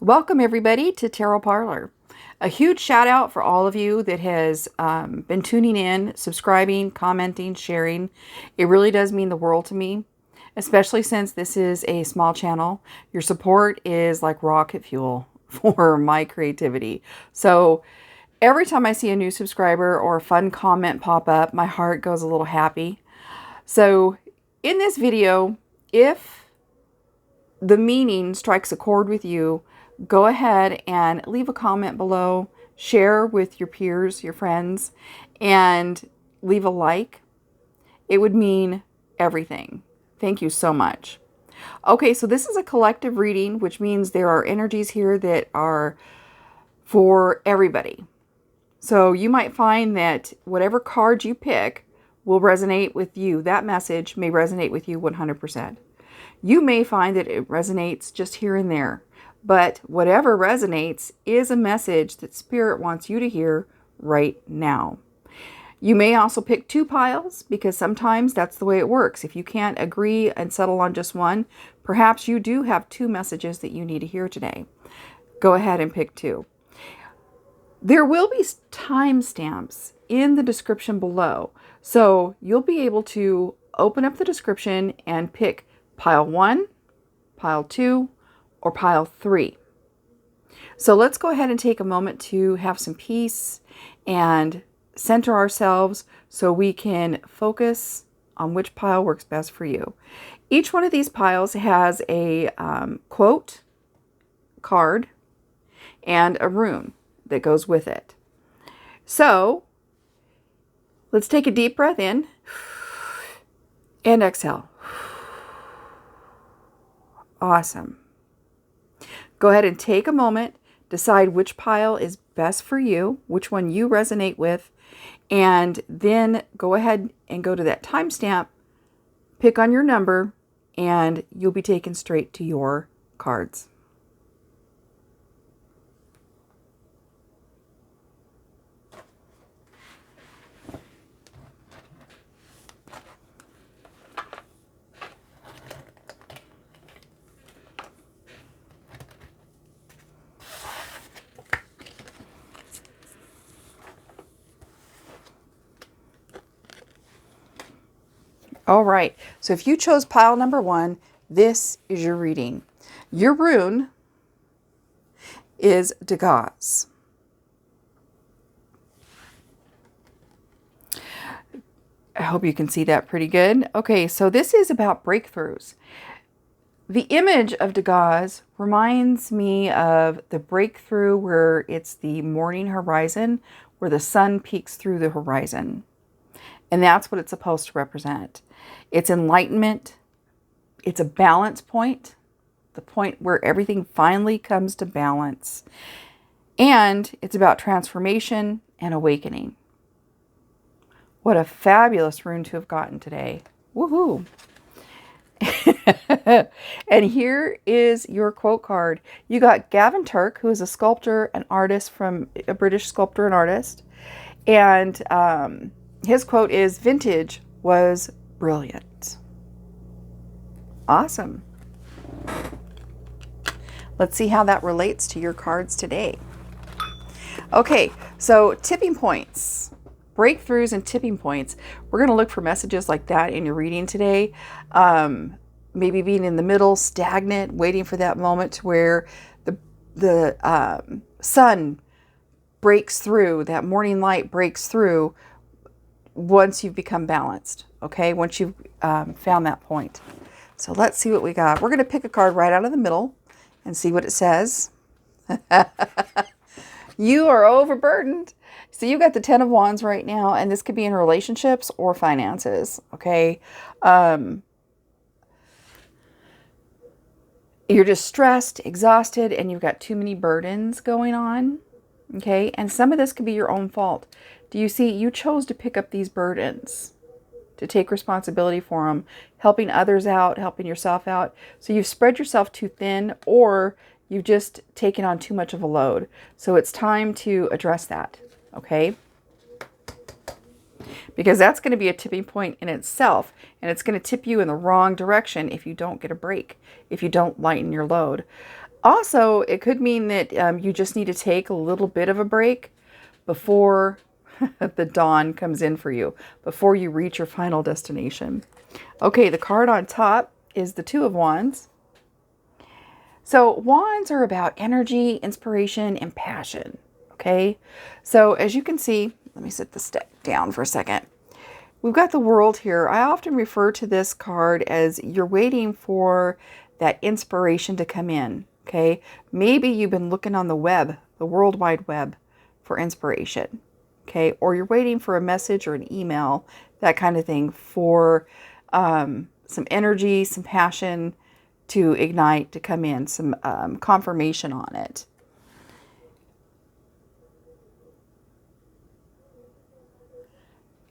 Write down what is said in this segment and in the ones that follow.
Welcome everybody to Tarot Parlor. A huge shout out for all of you that has been tuning in, subscribing, commenting, sharing. It really does mean the world to me, especially since this is a small channel. Your support is like rocket fuel for my creativity. So every time I see a new subscriber or a fun comment pop up, my heart goes a little happy. So in this video, if the meaning strikes a chord with you, go ahead and leave a comment below, share with your peers, your friends, and leave a like. It would mean everything. Thank you so much. Okay, so this is a collective reading, which means there are energies here that are for everybody. So you might find that whatever card you pick will resonate with you. That message may resonate with you 100%. You may find that it resonates just here and there. But whatever resonates is a message that Spirit wants you to hear right now. You may also pick two piles because sometimes that's the way it works. If you can't agree and settle on just one, perhaps you do have two messages that you need to hear today. Go ahead and pick two. There will be timestamps in the description below. So you'll be able to open up the description and pick pile 1, pile 2, or pile 3. So let's go ahead and take a moment to have some peace and center ourselves so we can focus on which pile works best for you. Each one of these piles has a quote, card, and a rune that goes with it. So let's take a deep breath in and exhale. Awesome. Go ahead and take a moment, decide which pile is best for you, which one you resonate with, and then go ahead and go to that timestamp, pick on your number, and you'll be taken straight to your cards. All right, so if you chose pile number 1, this is your reading. Your rune is Degas. I hope you can see that pretty good. Okay, so this is about breakthroughs. The image of Degas reminds me of the breakthrough where it's the morning horizon, where the sun peeks through the horizon. And that's what it's supposed to represent. It's enlightenment. It's a balance point, the point where everything finally comes to balance. And it's about transformation and awakening. What a fabulous rune to have gotten today. Woohoo! And here is your quote card. You got Gavin Turk, who is a sculptor, an artist from a British sculptor and artist. And his quote is, "Vintage was brilliant." Awesome. Let's see how that relates to your cards today. Okay, so tipping points, breakthroughs and tipping points. We're going to look for messages like that in your reading today. Maybe being in the middle, stagnant, waiting for that moment to where the sun breaks through, that morning light breaks through once you've become balanced, okay? Once you've found that point. So let's see what we got. We're going to pick a card right out of the middle and see what it says. You are overburdened. So you got the 10 of Wands right now, and this could be in relationships or finances, okay? You're just stressed, exhausted, and you've got too many burdens going on, okay? And some of this could be your own fault. Do you see? You chose to pick up these burdens, to take responsibility for them, helping others out, helping yourself out. So you've spread yourself too thin, or you've just taken on too much of a load. So it's time to address that, okay? Because that's going to be a tipping point in itself, and it's going to tip you in the wrong direction if you don't get a break, if you don't lighten your load. Also, it could mean that you just need to take a little bit of a break before the dawn comes in for you, before you reach your final destination. Okay, the card on top is the Two of Wands. So wands are about energy, inspiration, and passion. Okay, so as you can see, let me set this deck down for a second. We've got the World here. I often refer to this card as you're waiting for that inspiration to come in. Okay, maybe you've been looking on the web, the World Wide Web, for inspiration. Okay, or you're waiting for a message or an email, that kind of thing, for some energy, some passion to ignite, to come in, some confirmation on it.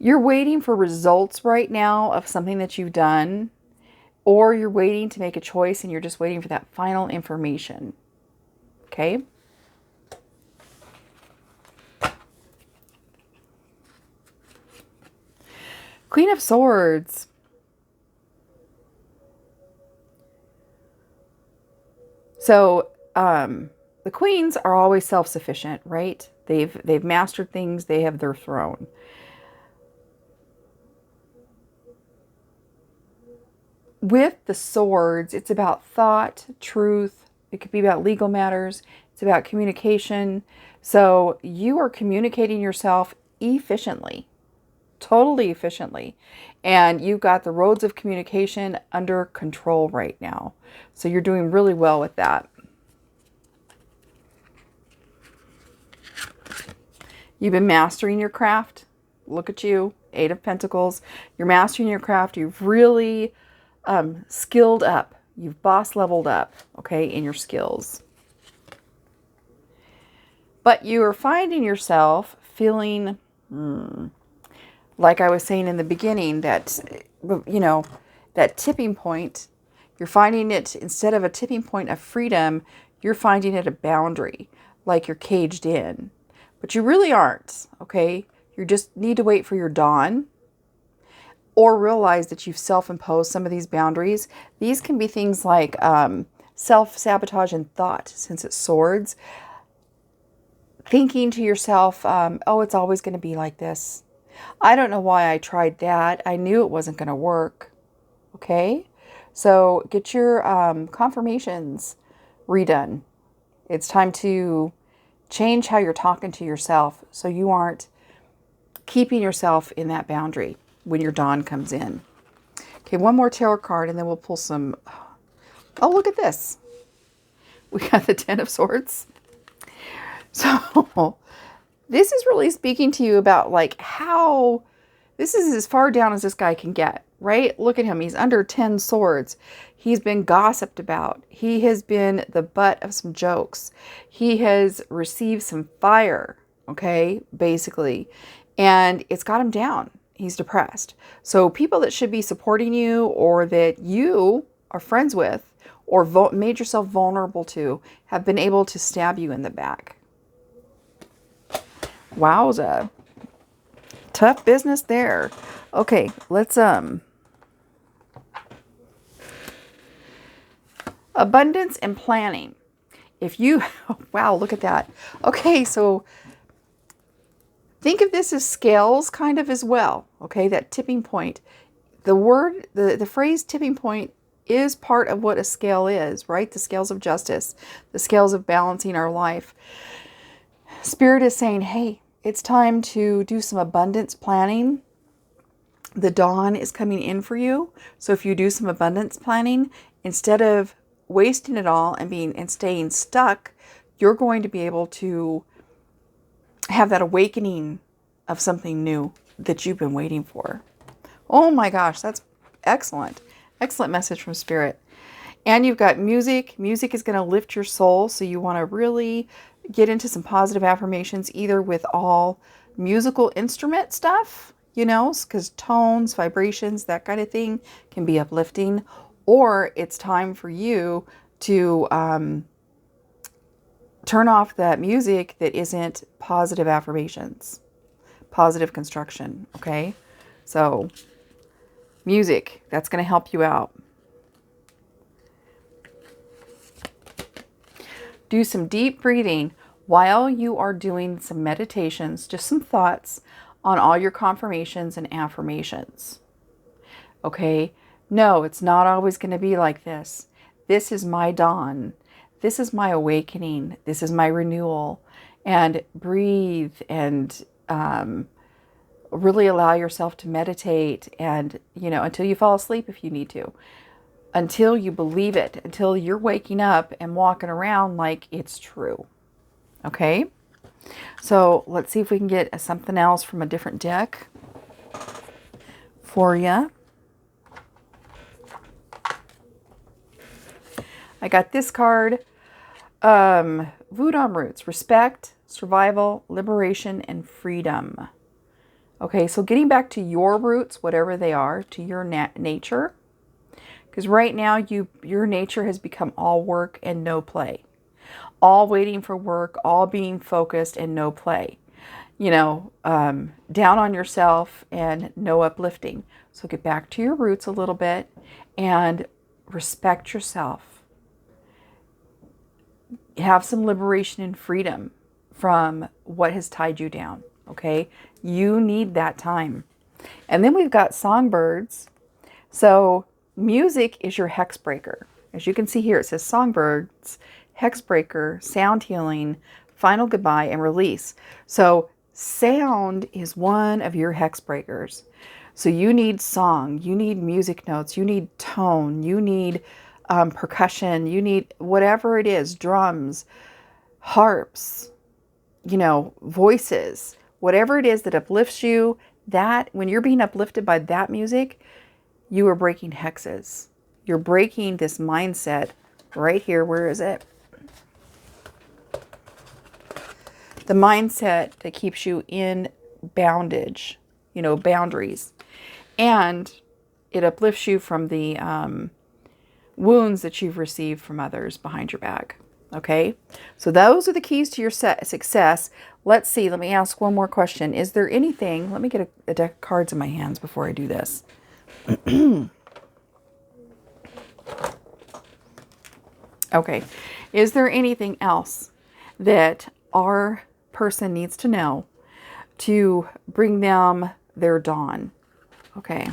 You're waiting for results right now of something that you've done, or you're waiting to make a choice and you're just waiting for that final information. Okay? Queen of Swords. So, the queens are always self-sufficient, right? They've mastered things. They have their throne. With the swords, it's about thought, truth. It could be about legal matters. It's about communication. So you are communicating yourself efficiently, totally efficiently. And you've got the roads of communication under control right now. So you're doing really well with that. You've been mastering your craft. Look at you, Eight of Pentacles. You're mastering your craft. You've really skilled up. You've boss leveled up, okay, in your skills. But you are finding yourself feeling, like I was saying in the beginning, that, you know, that tipping point. You're finding it, instead of a tipping point of freedom, you're finding it a boundary, like you're caged in. But you really aren't, okay? You just need to wait for your dawn, or realize that you've self-imposed some of these boundaries. These can be things like self-sabotage and thought, since it's swords. Thinking to yourself, oh, it's always going to be like this. I don't know why I tried that. I knew it wasn't going to work. Okay? So get your confirmations redone. It's time to change how you're talking to yourself so you aren't keeping yourself in that boundary when your dawn comes in. Okay, one more tarot card and then we'll pull some. Oh, look at this. We got the Ten of Swords. So this is really speaking to you about like how this is as far down as this guy can get, right? Look at him. He's under 10 swords. He's been gossiped about. He has been the butt of some jokes. He has received some fire, okay, basically. And it's got him down. He's depressed. So people that should be supporting you, or that you are friends with, or made yourself vulnerable to, have been able to stab you in the back. Wowza. Tough business there. Okay, let's abundance and planning. If you wow, look at that. Okay, so think of this as scales kind of as well. Okay, that tipping point. The word, the phrase tipping point is part of what a scale is, right? The scales of justice, the scales of balancing our life. Spirit is saying, hey, it's time to do some abundance planning. The dawn is coming in for you. So if you do some abundance planning, instead of wasting it all and staying stuck, you're going to be able to have that awakening of something new that you've been waiting for. Oh my gosh, that's excellent. Excellent message from Spirit. And you've got music. Music is going to lift your soul. So you want to really get into some positive affirmations, either with all musical instrument stuff, you know, because tones, vibrations, that kind of thing can be uplifting. Or it's time for you to turn off that music that isn't positive affirmations, positive construction, okay? So music, that's going to help you out. Do some deep breathing while you are doing some meditations, just some thoughts on all your confirmations and affirmations. Okay? No, it's not always going to be like this. This is my dawn. This is my awakening. This is my renewal. And breathe and really allow yourself to meditate and, until you fall asleep if you need to. Until you believe it. Until you're waking up and walking around like it's true. Okay? So let's see if we can get something else from a different deck for you. I got this card. Voodoo roots. Respect, survival, liberation, and freedom. Okay, so getting back to your roots, whatever they are, to your nature. Because right now, your nature has become all work and no play. All waiting for work, all being focused and no play. Down on yourself and no uplifting. So get back to your roots a little bit and respect yourself. Have some liberation and freedom from what has tied you down. Okay, you need that time. And then we've got songbirds. So music is your hex breaker. As you can see here, it says songbirds, hex breaker, sound healing, final goodbye, and release. So sound is one of your hex breakers. So you need song, you need music notes, you need tone, you need percussion, you need whatever it is, drums, harps, voices. Whatever it is that uplifts you, that when you're being uplifted by that music, you are breaking hexes. You're breaking this mindset right here. Where is it? The mindset that keeps you in bondage, boundaries. And it uplifts you from the wounds that you've received from others behind your back. Okay, so those are the keys to your success. Let's see. Let me ask one more question. Is there anything, let me get a deck of cards in my hands before I do this. Okay, is there anything else that our person needs to know to bring them their dawn? Okay,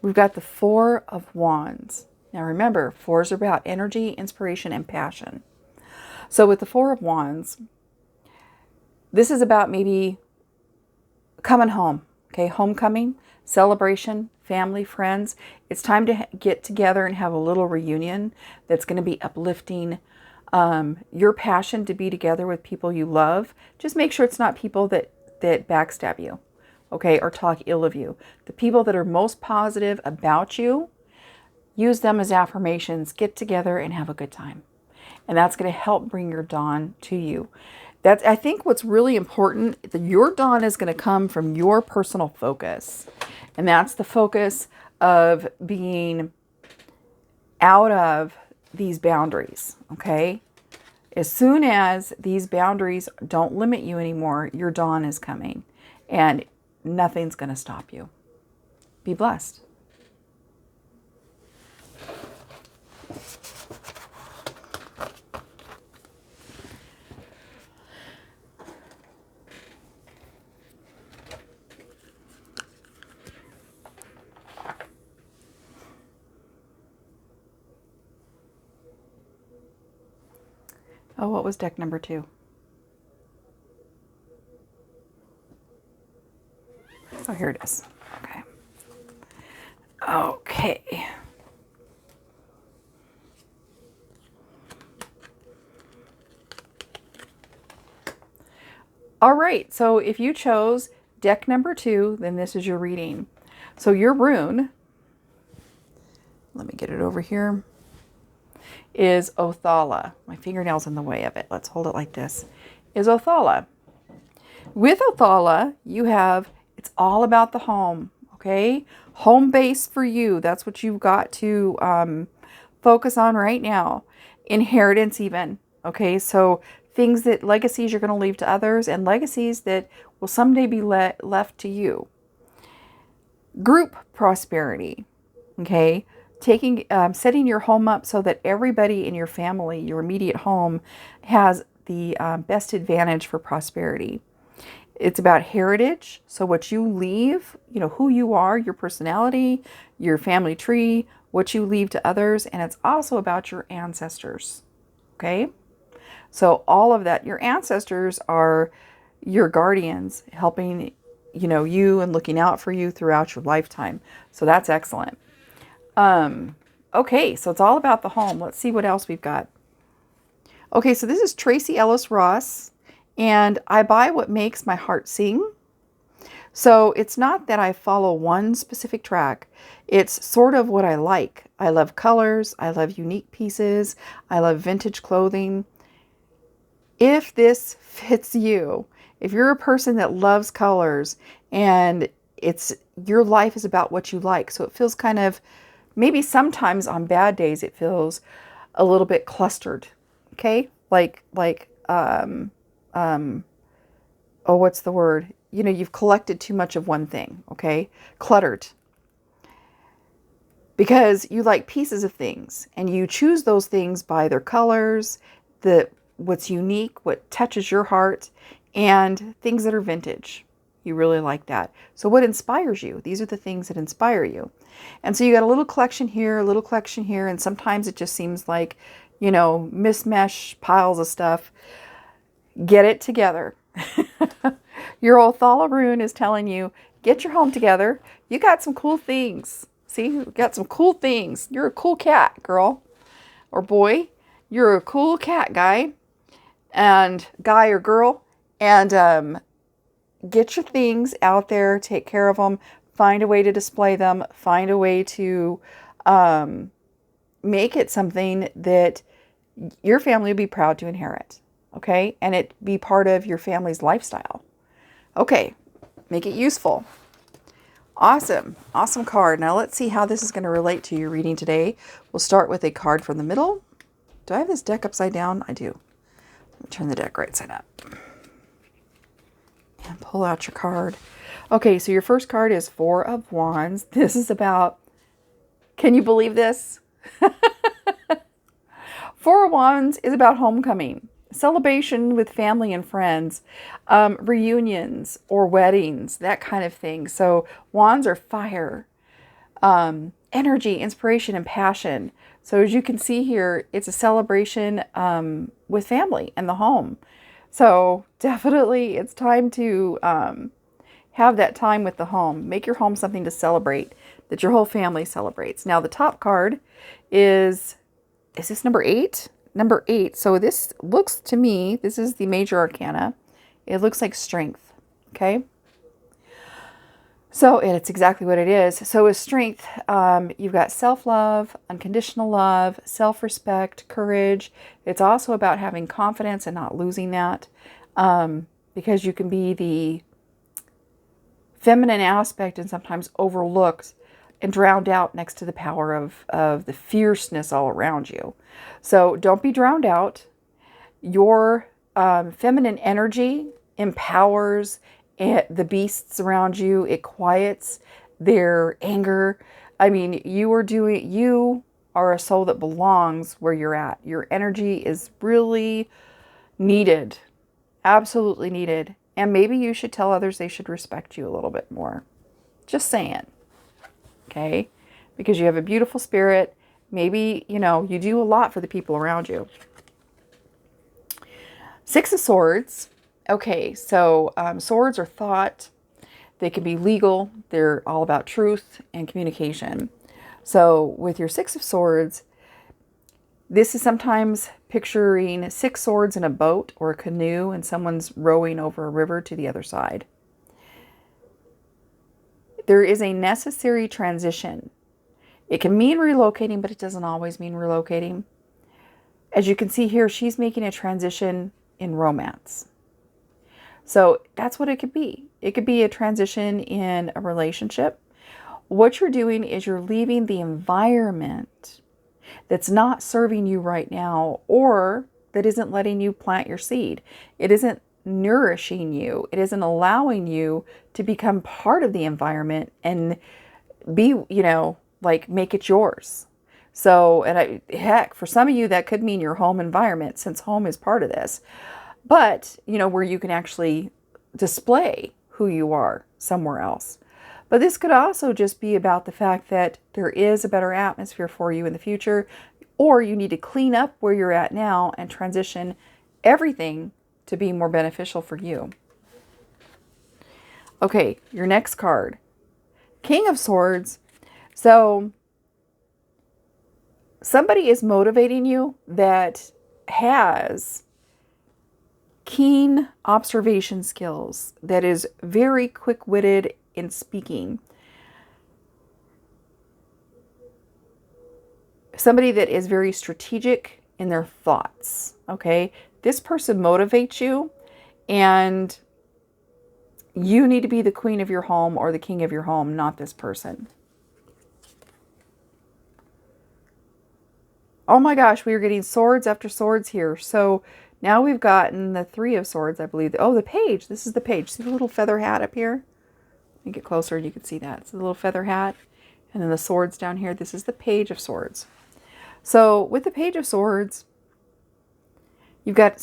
we've got the Four of Wands. Now remember, fours are about energy, inspiration, and passion. So with the Four of Wands, this is about maybe coming home. Okay, homecoming, celebration, family, friends. It's time to get together and have a little reunion that's going to be uplifting. Your passion to be together with people you love. Just make sure it's not people that backstab you, okay, or talk ill of you. The people that are most positive about you, use them as affirmations. Get together and have a good time. And that's going to help bring your dawn to you. That's, I think, what's really important. Your dawn is going to come from your personal focus. And that's the focus of being out of these boundaries, okay? As soon as these boundaries don't limit you anymore, your dawn is coming. And nothing's going to stop you. Be blessed. Oh, what was deck number 2? Oh, here it is. Okay. Okay. All right. So if you chose deck number 2, then this is your reading. So your rune, let me get it over here, is Othala. My fingernail's in the way of it. Let's hold it like this. Is Othala. With Othala, you have, it's all about the home, okay? Home base for you. That's what you've got to focus on right now. Inheritance even, okay? So things that, legacies you're going to leave to others and legacies that will someday be left to you. Group prosperity, okay? setting your home up so that everybody in your family, your immediate home, has the best advantage for prosperity. It's about heritage. So what you leave, who you are, your personality, your family tree, what you leave to others. And it's also about your ancestors. Okay. So all of that, your ancestors are your guardians, helping, you and looking out for you throughout your lifetime. So that's excellent. Okay, so it's all about the home. Let's see what else we've got. Okay, so this is Tracy Ellis Ross, and I buy what makes my heart sing. So it's not that I follow one specific track. It's sort of what I like. I love colors. I love unique pieces. I love vintage clothing. If this fits you, if you're a person that loves colors and your life is about what you like, so it feels kind of, maybe sometimes on bad days it feels a little bit clustered. Okay, oh, what's the word? You've collected too much of one thing. Okay, cluttered. Because you like pieces of things, and you choose those things by their colors, what's unique, what touches your heart, and things that are vintage. You really like that. So what inspires you? These are the things that inspire you. And so you got a little collection here, a little collection here, and sometimes it just seems like, mismatched piles of stuff. Get it together. Your Othala rune is telling you, get your home together. You got some cool things. See, you got some cool things. You're a cool cat, girl or boy. You're a cool cat guy or girl. And get your things out there, take care of them, find a way to display them, find a way to make it something that your family will be proud to inherit. Okay? And it be part of your family's lifestyle. Okay. Make it useful. Awesome. Awesome card. Now let's see how this is going to relate to your reading today. We'll start with a card from the middle. Do I have this deck upside down? I do. Let me turn the deck right side up. And pull out your card. Okay, so your first card is Four of Wands. This is about, can you believe this? Four of Wands is about homecoming, celebration with family and friends, reunions or weddings, that kind of thing. So wands are fire, energy, inspiration, and passion. So as you can see here, it's a celebration with family and the home. So definitely it's time to have that time with the home. Make your home something to celebrate, that your whole family celebrates. Now the top card is this number 8? Number 8. So this looks to me, this is the major arcana. It looks like strength. Okay. So, and it's exactly what it is. So with strength, you've got self-love, unconditional love, self-respect, courage. It's also about having confidence and not losing that, because you can be the feminine aspect and sometimes overlooked and drowned out next to the power of the fierceness all around you. So don't be drowned out. Your feminine energy empowers the beasts around you. It quiets their anger. I mean, you are a soul that belongs where you're at. Your energy is really needed, absolutely needed. And maybe you should tell others they should respect you a little bit more. Just saying. Okay? Because you have a beautiful spirit. Maybe, you do a lot for the people around you. Six of Swords. Okay, so swords are thought. They can be legal. They're all about truth and communication. So with your Six of Swords, this is sometimes picturing 6 swords in a boat or a canoe and someone's rowing over a river to the other side. There is a necessary transition. It can mean relocating, but it doesn't always mean relocating. As you can see here, she's making a transition in romance. So that's what it could be. It could be a transition in a relationship. What you're doing is you're leaving the environment that's not serving you right now, or that isn't letting you plant your seed. It isn't nourishing you. It isn't allowing you to become part of the environment and be, make it yours. So, heck, for some of you, that could mean your home environment, since home is part of this. But, where you can actually display who you are somewhere else. But this could also just be about the fact that there is a better atmosphere for you in the future, or you need to clean up where you're at now and transition everything to be more beneficial for you. Okay, your next card, King of Swords. So somebody is motivating you that has keen observation skills, that is very quick-witted in speaking. Somebody that is very strategic in their thoughts, okay? This person motivates you, and you need to be the queen of your home or the king of your home, not this person. Oh my gosh, we are getting swords after swords here. So now we've gotten the Three of Swords, I believe. Oh, the page. This is the page. See the little feather hat up here? Let me get closer and you can see that. It's the little feather hat. And then the swords down here. This is the Page of Swords. So with the Page of Swords, you got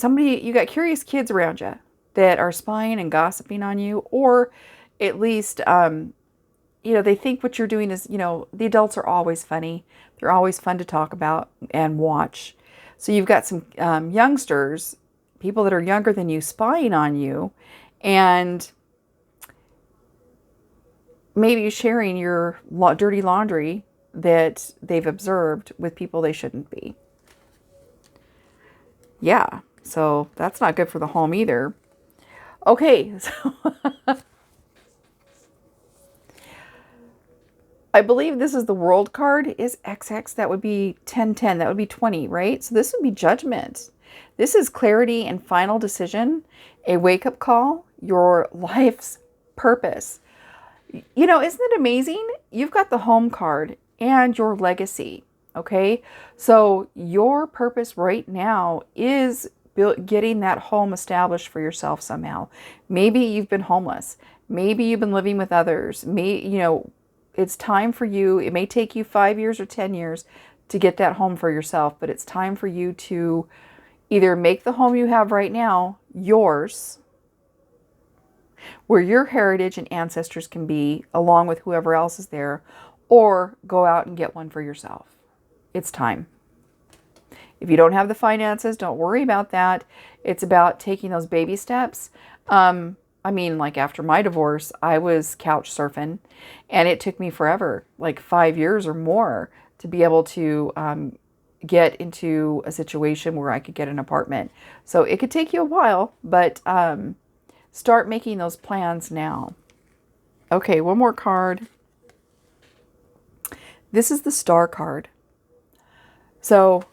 curious kids around you that are spying and gossiping on you, or at least, they think what you're doing is, the adults are always funny. They're always fun to talk about and watch. So you've got some youngsters, people that are younger than you, spying on you, and maybe sharing your dirty laundry that they've observed with people they shouldn't be. Yeah, so that's not good for the home either. Okay, so I believe this is the World card, is XX. That would be 10-10. That would be 20, right? So this would be judgment. This is clarity and final decision, a wake-up call, your life's purpose. Isn't it amazing? You've got the Home card and your legacy, okay? So your purpose right now is getting that home established for yourself somehow. Maybe you've been homeless. Maybe you've been living with others. It's time for you. It may take you 5 years or 10 years to get that home for yourself, but it's time for you to either make the home you have right now yours, where your heritage and ancestors can be, along with whoever else is there, or go out and get one for yourself. It's time. If you don't have the finances, don't worry about that. It's about taking those baby steps. Like after my divorce, I was couch surfing, and it took me forever, like 5 years or more, to be able to get into a situation where I could get an apartment. So it could take you a while, but start making those plans now. Okay, one more card. This is the Star card. So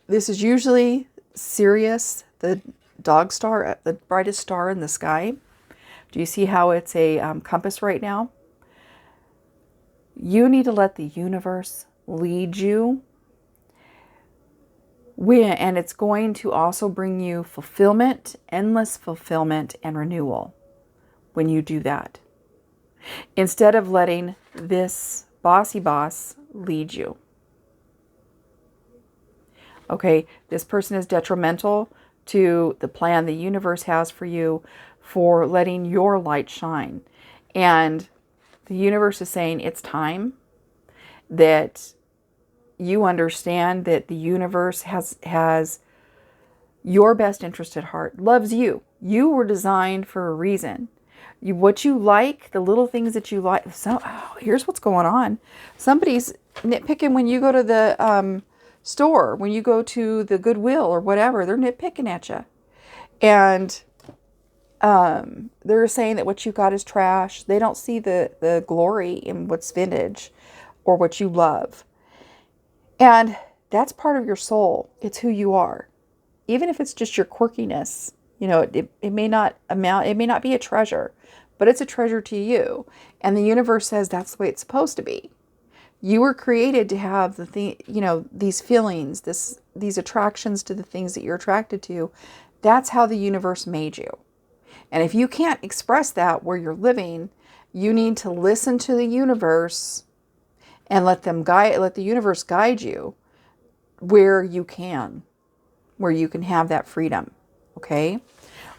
this is usually Sirius, the dog star, the brightest star in the sky. Do you see how it's a compass right now? You need to let the universe lead you. And it's going to also bring you fulfillment, endless fulfillment and renewal when you do that. Instead of letting this bossy boss lead you. Okay, this person is detrimental to the plan the universe has for you, for letting your light shine. And the universe is saying it's time that you understand that the universe has your best interest at heart, loves you. You were designed for a reason. What you like, the little things that you like. So, here's what's going on. Somebody's nitpicking when you go to the store, when you go to the Goodwill or whatever. They're nitpicking at you. And they're saying that what you got is trash. They don't see the glory in what's vintage or what you love. And that's part of your soul. It's who you are. Even if it's just your quirkiness, it may not be a treasure, but it's a treasure to you. And the universe says that's the way it's supposed to be. You were created to have these feelings, these attractions to the things that you're attracted to. That's how the universe made you. And if you can't express that where you're living, you need to listen to the universe and let the universe guide you where you can have that freedom. Okay.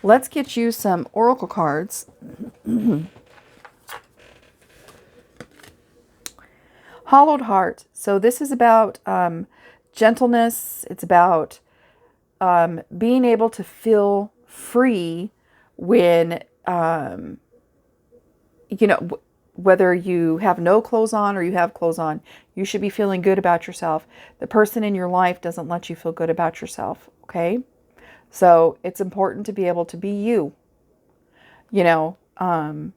Let's get you some oracle cards. Hollowed heart. So this is about gentleness. It's about being able to feel free when, whether you have no clothes on or you have clothes on, you should be feeling good about yourself. The person in your life doesn't let you feel good about yourself. Okay. So it's important to be able to be you, and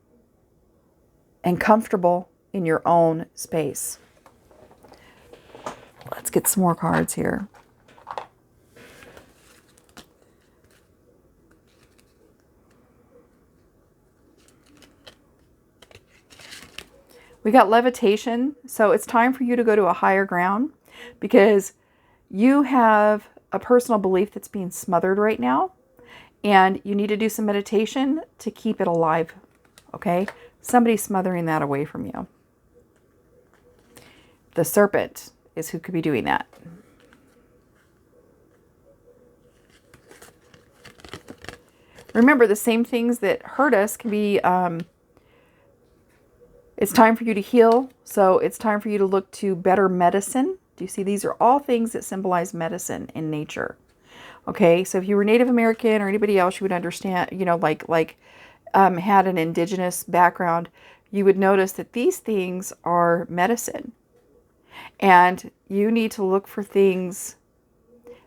comfortable in your own space. Let's get some more cards here. We got levitation. So it's time for you to go to a higher ground because you have a personal belief that's being smothered right now. And you need to do some meditation to keep it alive. Okay? Somebody's smothering that away from you. The serpent is who could be doing that. Remember, the same things that hurt us can be, it's time for you to heal. So it's time for you to look to better medicine. Do you see? These are all things that symbolize medicine in nature. Okay, so if you were Native American or anybody else, you would understand, had an indigenous background, you would notice that these things are medicine. And you need to look for things,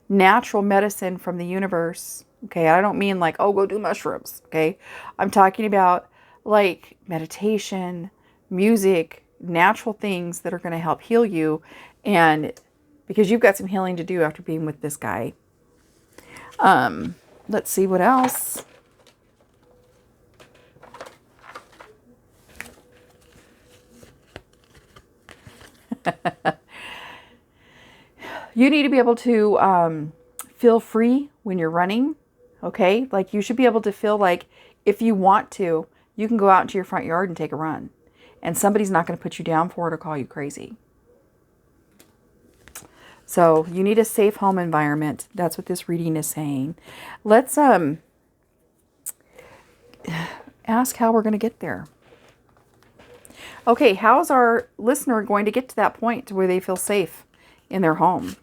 natural medicine from the universe. Okay, I don't mean like, oh, go do mushrooms. Okay, I'm talking about like meditation, music, natural things that are going to help heal you. And because you've got some healing to do after being with this guy. Let's see what else. You need to be able to feel free when you're running. Okay, like you should be able to feel like if you want to, you can go out into your front yard and take a run. And somebody's not going to put you down for it or call you crazy. So you need a safe home environment. That's what this reading is saying. Let's ask how we're going to get there. Okay, how's our listener going to get to that point where they feel safe in their home?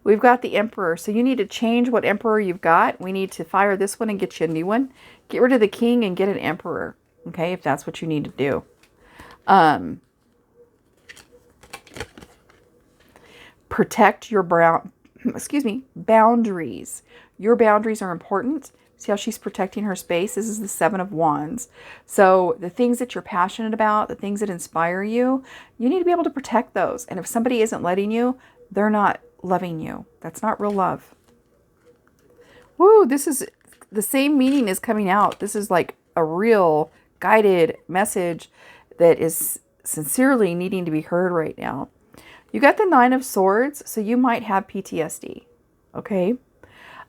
We've got the Emperor. So you need to change what Emperor you've got. We need to fire this one and get you a new one. Get rid of the King and get an Emperor. Okay, if that's what you need to do. Protect your boundaries. Your boundaries are important. See how she's protecting her space? This is the Seven of Wands. So the things that you're passionate about, the things that inspire you, you need to be able to protect those. And if somebody isn't letting you, they're not loving you. That's not real love. Woo, this is the same meaning is coming out. This is like a real guided message that is sincerely needing to be heard right now. You got the Nine of Swords, so you might have PTSD, okay?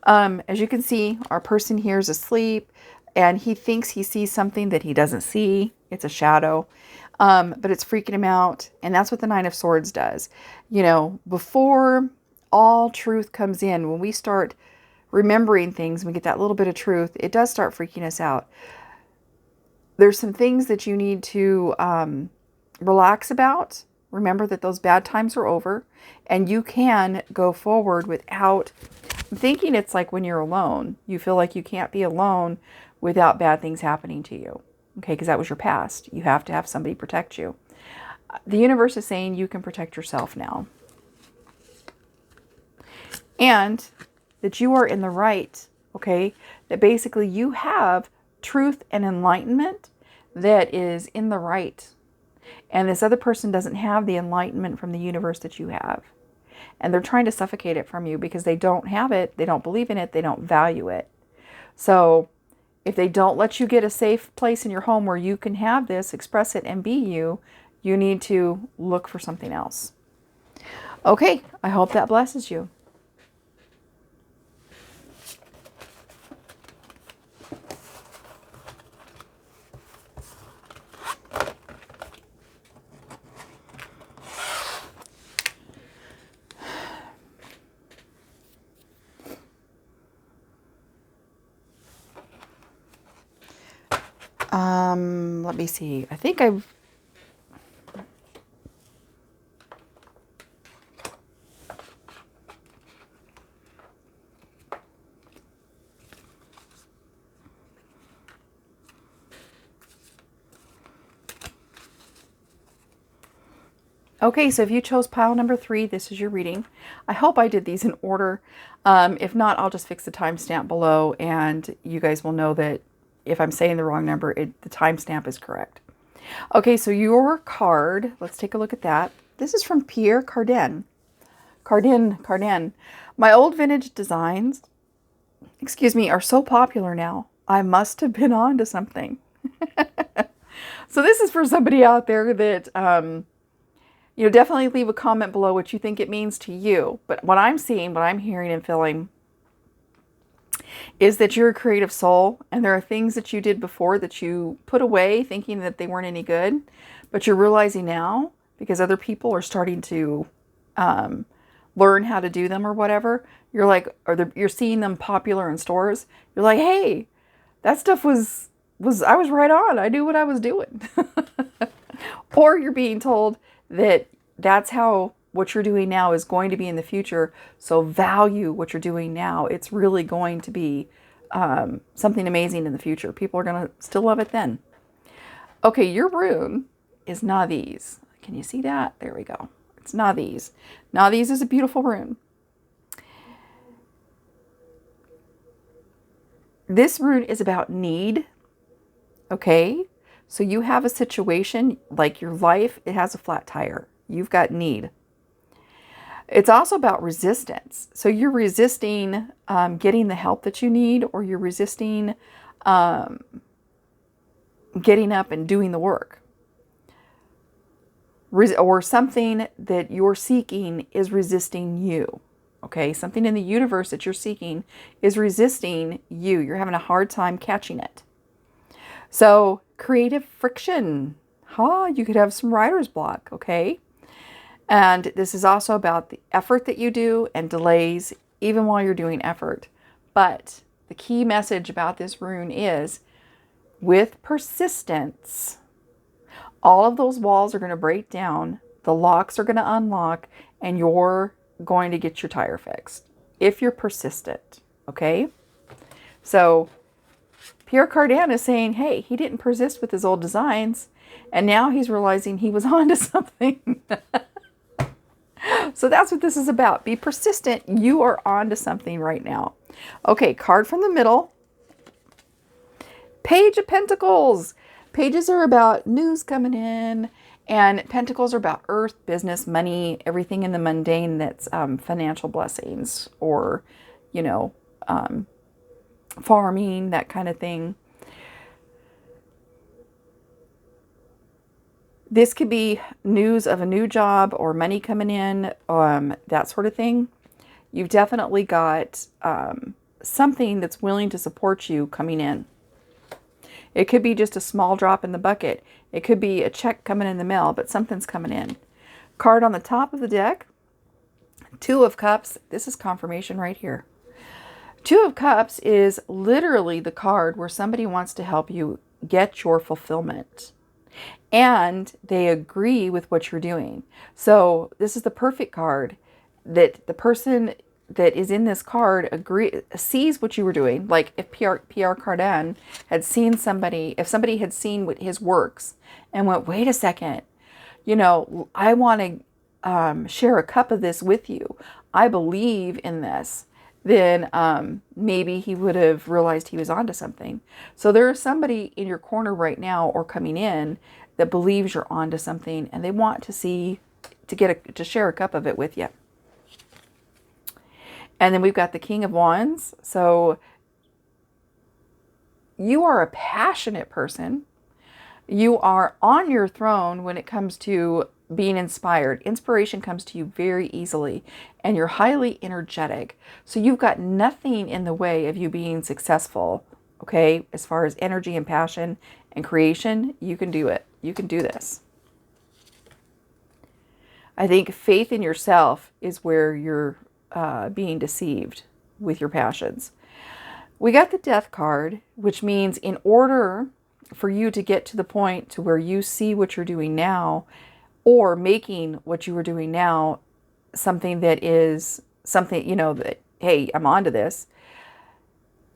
As you can see, our person here is asleep, and he thinks he sees something that he doesn't see. It's a shadow, but it's freaking him out, and that's what the Nine of Swords does. You know, before all truth comes in, when we start remembering things, we get that little bit of truth, it does start freaking us out. There's some things that you need to relax about. Remember that those bad times are over and you can go forward without, I'm thinking it's like when you're alone, you feel like you can't be alone without bad things happening to you. Okay, because that was your past. You have to have somebody protect you. The universe is saying you can protect yourself now. And that you are in the right, okay? That basically you have truth and enlightenment that is in the right. And this other person doesn't have the enlightenment from the universe that you have. And they're trying to suffocate it from you because they don't have it, they don't believe in it, they don't value it. So if they don't let you get a safe place in your home where you can have this, express it, and be you, you need to look for something else. Okay, I hope that blesses you. Let me see. I think I've... Okay, so if you chose pile number 3, this is your reading. I hope I did these in order. If not, I'll just fix the timestamp below, and you guys will know that if I'm saying the wrong number, the timestamp is correct. Okay, so your card, let's take a look at that. This is from Pierre Cardin. Cardin. My old vintage designs, excuse me, are so popular now. I must have been on to something. So this is for somebody out there that... definitely leave a comment below what you think it means to you. But what I'm seeing, what I'm hearing and feeling is that you're a creative soul, and there are things that you did before that you put away thinking that they weren't any good, but you're realizing now because other people are starting to learn how to do them or whatever. You're like, you're seeing them popular in stores. You're like, hey, that stuff was I was right on. I knew what I was doing. Or you're being told that that's how what you're doing now is going to be in the future. So value what you're doing now. It's really going to be something amazing in the future. People are going to still love it then. Okay, your rune is Naviz. Can you see that? There we go. It's Naviz. Naviz is a beautiful rune. This rune is about need. Okay? So you have a situation like your life, it has a flat tire. You've got need. It's also about resistance. So you're resisting getting the help that you need, or you're resisting getting up and doing the work. Or something that you're seeking is resisting you. Okay, something in the universe that you're seeking is resisting you. You're having a hard time catching it. So creative friction. You could have some writer's block, okay? And this is also about the effort that you do and delays even while you're doing effort. But the key message about this rune is with persistence, all of those walls are going to break down, the locks are going to unlock, and you're going to get your tire fixed if you're persistent, okay? So Pierre Cardin is saying, hey, he didn't persist with his old designs, and now he's realizing he was onto something. So that's what this is about. Be persistent. You are onto something right now. Okay, card from the middle. Page of Pentacles. Pages are about news coming in, and Pentacles are about earth, business, money, everything in the mundane that's financial blessings or, farming, that kind of thing. This could be news of a new job or money coming in, that sort of thing. You've definitely got something that's willing to support you coming in. It could be just a small drop in the bucket. It could be a check coming in the mail, but something's coming in. Card on the top of the deck, Two of Cups. This is confirmation right here. Two of Cups is literally the card where somebody wants to help you get your fulfillment. And they agree with what you're doing. So this is the perfect card that the person that is in this card sees what you were doing. Like if Pierre Cardin had seen somebody, if somebody had seen what his works and went, wait a second, I want to share a cup of this with you. I believe in this. Then maybe he would have realized he was onto something. So there is somebody in your corner right now or coming in that believes you're onto something, and they want to to share a cup of it with you. And then we've got the King of Wands. So you are a passionate person. You are on your throne when it comes to being inspired. Inspiration comes to you very easily, and you're highly energetic. So you've got nothing in the way of you being successful, okay? As far as energy and passion and creation, you can do it. You can do this. I think faith in yourself is where you're being deceived with your passions. We got the Death card, which means in order for you to get to the point to where you see what you're doing now, or making what you were doing now something that is something, you know, that, hey, I'm onto this.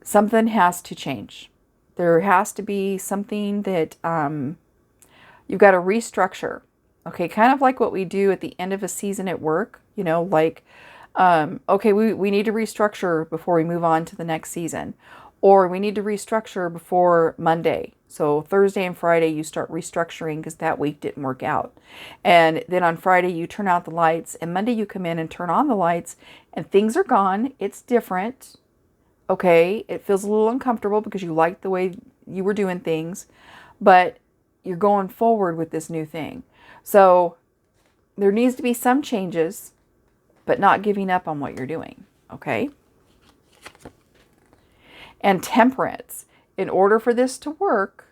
Something has to change. There has to be something that you've got to restructure. Okay, kind of like what we do at the end of a season at work, you know, like, okay, we need to restructure before we move on to the next season. Or we need to restructure before Monday. So Thursday and Friday you start restructuring because that week didn't work out. And then on Friday you turn out the lights, and Monday you come in and turn on the lights, and things are gone. It's different. Okay, it feels a little uncomfortable because you like the way you were doing things, but you're going forward with this new thing. So there needs to be some changes, but not giving up on what you're doing. Okay. And temperance. In order for this to work,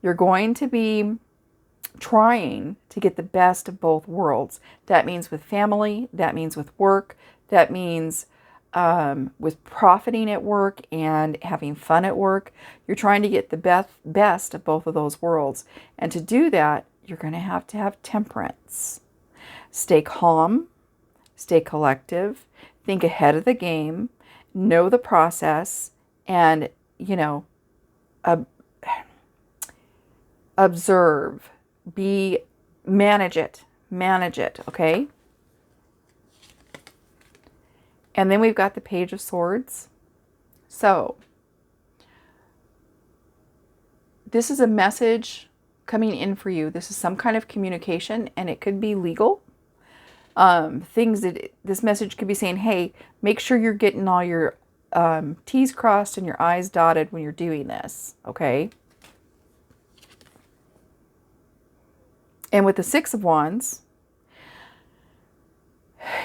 you're going to be trying to get the best of both worlds. That means with family, that means with work, that means with profiting at work and having fun at work. You're trying to get the best of both of those worlds. And to do that, you're going to have temperance. Stay calm, stay collective, think ahead of the game, know the process, and, you know, observe, manage it, okay? And then we've got the Page of Swords. So this is a message coming in for you. This is some kind of communication, and it could be legal. Things that this message could be saying, hey, make sure you're getting all your T's crossed and your I's dotted when you're doing this, okay? And with the Six of Wands,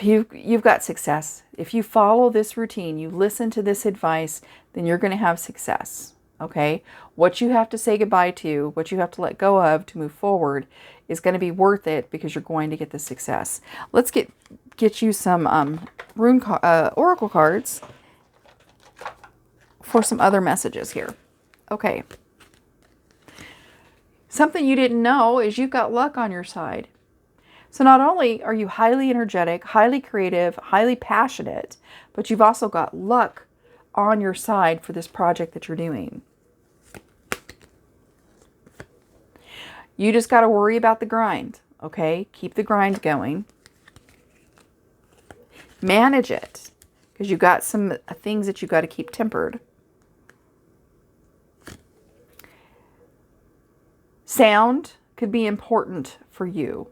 you've got success. If you follow this routine, you listen to this advice, then you're going to have success, okay? What you have to say goodbye to, what you have to let go of to move forward is going to be worth it because you're going to get the success. Let's get you some oracle cards for some other messages here. Okay. Something you didn't know is you've got luck on your side. So not only are you highly energetic, highly creative, highly passionate, but you've also got luck on your side for this project that you're doing. You just got to worry about the grind, okay? Keep the grind going. Manage it, because you've got some things that you've got to keep tempered. Sound could be important for you.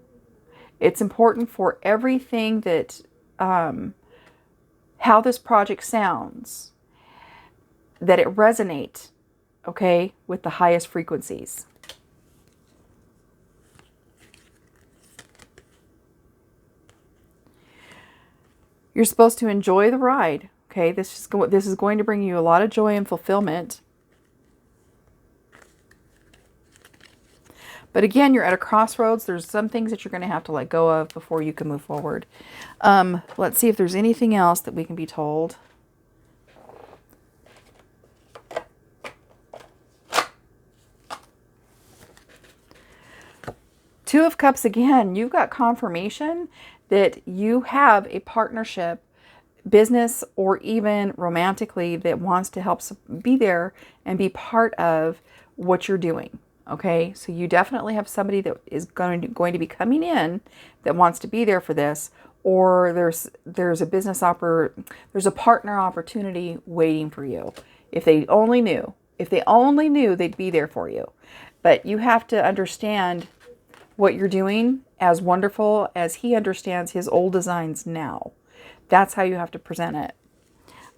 It's important for everything that, how this project sounds, that it resonate, okay, with the highest frequencies. You're supposed to enjoy the ride, okay? This is going to bring you a lot of joy and fulfillment. But again, you're at a crossroads. There's some things that you're going to have to let go of before you can move forward. Let's see if there's anything else that we can be told. Two of Cups again. You've got confirmation that you have a partnership, business or even romantically, that wants to help be there and be part of what you're doing. Okay, so you definitely have somebody that is going to be coming in that wants to be there for this, or there's a there's a partner opportunity waiting for you. If they only knew, they'd be there for you. But you have to understand what you're doing as wonderful as he understands his old designs now. That's how you have to present it.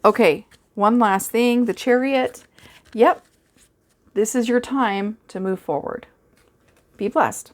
Okay, one last thing, the Chariot. Yep. This is your time to move forward. Be blessed.